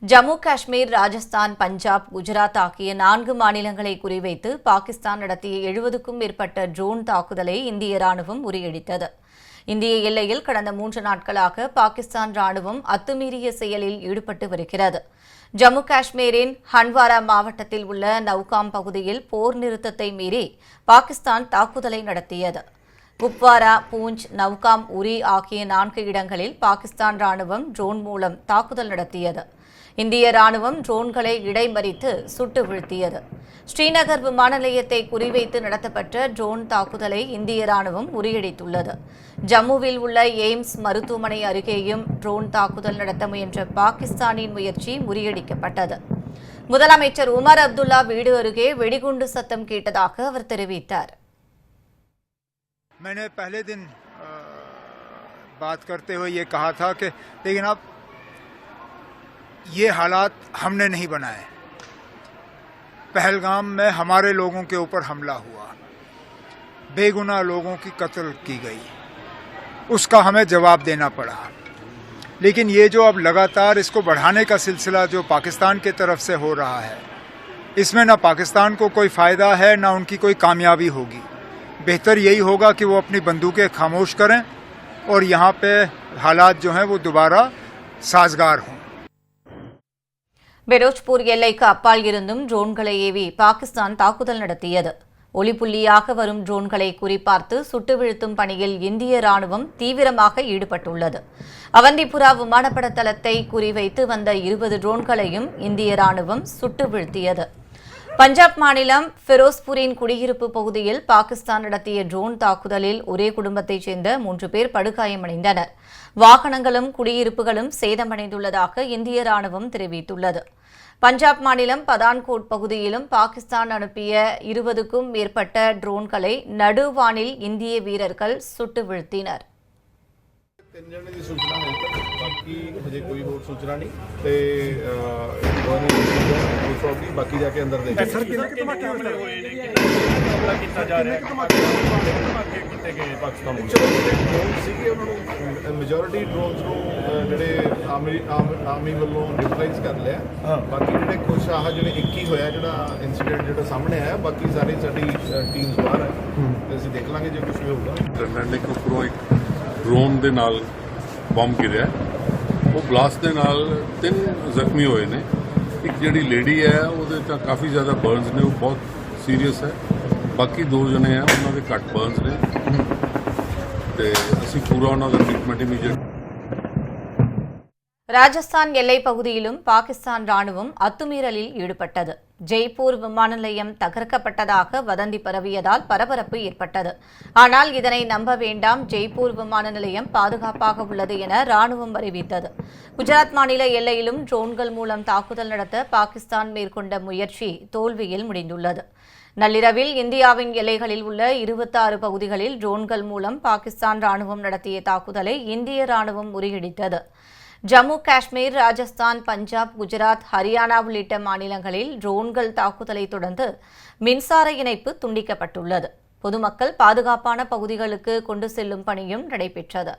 ஜம்மு காஷ்மீர், ராஜஸ்தான், பஞ்சாப், குஜராத் ஆகிய 4 மாநிலங்களை குறிவைத்து பாகிஸ்தான் நடத்திய 70க்கும் மேற்பட்ட ட்ரோன் தாக்குதலை இந்திய ராணுவம் முறியடித்தது. இந்திய எல்லையில் கடந்த 3 நாட்களாக பாகிஸ்தான் ராணுவம் அத்துமீறிய செயலில் ஈடுபட்டு வருகிறது. ஜம்மு காஷ்மீரின் ஹண்ட்வாரா மாவட்டத்தில் உள்ள நவ்காம் பகுதியில் போர் நிறுத்தத்தை மீறி பாகிஸ்தான் தாக்குதலை நடத்தியது. குப்வாரா, பூஞ்ச், நவ்காம், உரி ஆகிய 4 இடங்களில் பாகிஸ்தான் ராணுவம் ட்ரோன் மூலம் தாக்குதல் நடத்தியது. இந்திய ராணுவம் ட்ரோன்களை இடைமறித்து சுட்டு வீழ்த்தியது. ஸ்ரீநகர் விமான நிலையத்தை குறிவைத்து நடத்தப்பட்ட ட்ரோன் தாக்குதலை இந்திய ராணுவம் முறியடித்துள்ளது. ஜம்முவில் உள்ள எய்ம்ஸ் மருத்துவமனை அருகேயும் ட்ரோன் தாக்குதல் நடத்த முயன்ற பாகிஸ்தானின் முயற்சி முறியடிக்கப்பட்டது. முதலமைச்சர் உமர் அப்துல்லா வீடு அருகே வெடிகுண்டு சத்தம் கேட்டதாக அவர் தெரிவித்தார். मैंने पहले दिन बात करते हुए ये कहा था कि लेकिन अब ये हालात हमने नहीं बनाए। पहलगाम में हमारे लोगों के ऊपर हमला हुआ, बेगुनाह लोगों की कत्ल की गई, उसका हमें जवाब देना पड़ा। लेकिन ये जो अब लगातार इसको बढ़ाने का सिलसिला जो पाकिस्तान की तरफ से हो रहा है, इसमें ना पाकिस्तान को कोई फ़ायदा है ना उनकी कोई कामयाबी होगी। बेहतर यही होगा कि वो अपनी बंदूकें खामोश करें और यहाँ पे हालात जो हैं वो दोबारा साजगार हों। பெரோஜ்பூர் எல்லைக்கு அப்பால் இருந்தும் ட்ரோன்களை ஏவி பாகிஸ்தான் தாக்குதல் நடத்தியது. ஒளிப்புள்ளியாக வரும் ட்ரோன்களை குறிப்பார்த்து சுட்டு வீழ்த்தும் பணியில் இந்திய ராணுவம் தீவிரமாக ஈடுபட்டுள்ளது. அவந்திபுரா விமானப்பட தளத்தை குறிவைத்து வந்த 20 ட்ரோன்களையும் இந்திய ராணுவம் சுட்டு வீழ்த்தியது. பஞ்சாப் மாநிலம் ஃபெரோஸ்பூரின் குடியிருப்பு பகுதியில் பாகிஸ்தான் நடத்திய ட்ரோன் தாக்குதலில் ஒரே குடும்பத்தைச் சேர்ந்த 3 பேர் படுகாயமடைந்தனர். வாகனங்களும் குடியிருப்புகளும் சேதமடைந்துள்ளதாக இந்திய ராணுவம் தெரிவித்துள்ளது. பஞ்சாப் மாநிலம் பதான்கோட் பகுதியிலும் பாகிஸ்தான் அனுப்பிய 20க்கும் மேற்பட்ட ட்ரோன்களை நடுவானில் இந்திய வீரர்கள் சுட்டு வீழ்த்தினர். 3 ਜਣੇ ਦੀ ਸੂਚਨਾ ਮਿਲ ਗਈ, ਬਾਕੀ ਹਜੇ ਕੋਈ ਹੋਰ ਸੂਚਨਾ ਨਹੀਂ ਤੇ ਬਾਕੀ ਜਾ ਕੇ ਅੰਦਰ ਦੇਖਾਂਗੇ। ਸਰ ਕਿੰਨੇ ਧਮਾਕੇ ਹੋਏ ਨੇ, ਕਿੰਨਾ ਕੀਤਾ ਜਾ ਰਿਹਾ ਹੈ, ਧਮਾਕੇ ਕੀਤੇ ਗਏ ਪਾਕਿਸਤਾਨ ਵੱਲੋਂ। ਡਰੋਨ ਸੀਗੇ, ਉਹਨਾਂ ਨੂੰ ਮੈਜੋਰਿਟੀ ਡਰੋਨਸ ਨੂੰ ਜਿਹੜੇ ਆਰਮੀ ਵੱਲੋਂ ਨਿਊਟਰਲਾਈਜ਼ ਕਰ ਲਿਆ। ਬਾਕੀ ਜਿਹੜੇ ਕੁਝ ਜਿਹੜੇ 21 ਹੋਇਆ ਜਿਹੜਾ ਇਨਸੀਡੈਂਟ ਜਿਹੜਾ ਸਾਹਮਣੇ ਆਇਆ, ਬਾਕੀ ਸਾਰੀ ਸਾਡੀ ਟੀਮਸ ਬਾਹਰ ਹੈ ਤੇ ਅਸੀਂ ਦੇਖ ਲਾਂਗੇ ਜੇ ਕੁਝ ਵੀ ਹੋਊਗਾ। ਨੇ ਉੱਪਰੋਂ ਇੱਕ ਡਰੋਨ ਦੇ ਨਾਲ ਬੰਬ ਗਿਰਿਆ, ਉਹ ਬਲਾਸਟ ਦੇ ਨਾਲ 3 ਜ਼ਖਮੀ ਹੋਏ ਨੇ। ਇੱਕ ਜਿਹੜੀ ਲੇਡੀ ਹੈ ਉਹਦੇ ਤਾਂ ਕਾਫੀ ਜ਼ਿਆਦਾ ਬਰਨਸ ਨੇ, ਉਹ ਬਹੁਤ ਸੀਰੀਅਸ ਹੈ। ਬਾਕੀ 2 ਜਣੇ ਆ ਉਹਨਾਂ ਦੇ ਘੱਟ ਬਰਨਸ ਨੇ ਤੇ ਅਸੀਂ ਪੂਰਾ ਉਹਨਾਂ ਦਾ ਟ੍ਰੀਟਮੈਂਟ ਇਮੀਡੀਏਟ। ராஜஸ்தான் எல்லைப் பகுதியிலும் பாகிஸ்தான் ராணுவம் அத்துமீறலில் ஈடுபட்டது. ஜெய்ப்பூர் விமான நிலையம் தகர்க்கப்பட்டதாக வதந்தி பரவியதால் பரபரப்பு ஏற்பட்டது. ஆனால் இதனை நம்ப வேண்டாம், ஜெய்ப்பூர் விமான நிலையம் பாதுகாப்பாக உள்ளது என ராணுவம் அறிவித்தது. குஜராத் மாநில எல்லையிலும் ட்ரோன்கள் மூலம் தாக்குதல் நடத்த பாகிஸ்தான் மேற்கொண்ட முயற்சி தோல்வியில் முடிந்துள்ளது. நள்ளிரவில் இந்தியாவின் எல்லைகளில் உள்ள 26 பகுதிகளில் ட்ரோன்கள் மூலம் பாகிஸ்தான் ராணுவம் நடத்திய தாக்குதலை இந்திய ராணுவம் முறியடித்தது. ஜம்மு காஷ்மீர், ராஜஸ்தான், பஞ்சாப், குஜராத், ஹரியானா உள்ளிட்ட மாநிலங்களில் ட்ரோன்கள் தாக்குதலை தொடர்ந்து மின்சார இணைப்பு துண்டிக்கப்பட்டுள்ளது. பொதுமக்கள் பாதுகாப்பான பகுதிகளுக்கு கொண்டு செல்லும் பணியும் நடைபெற்றது.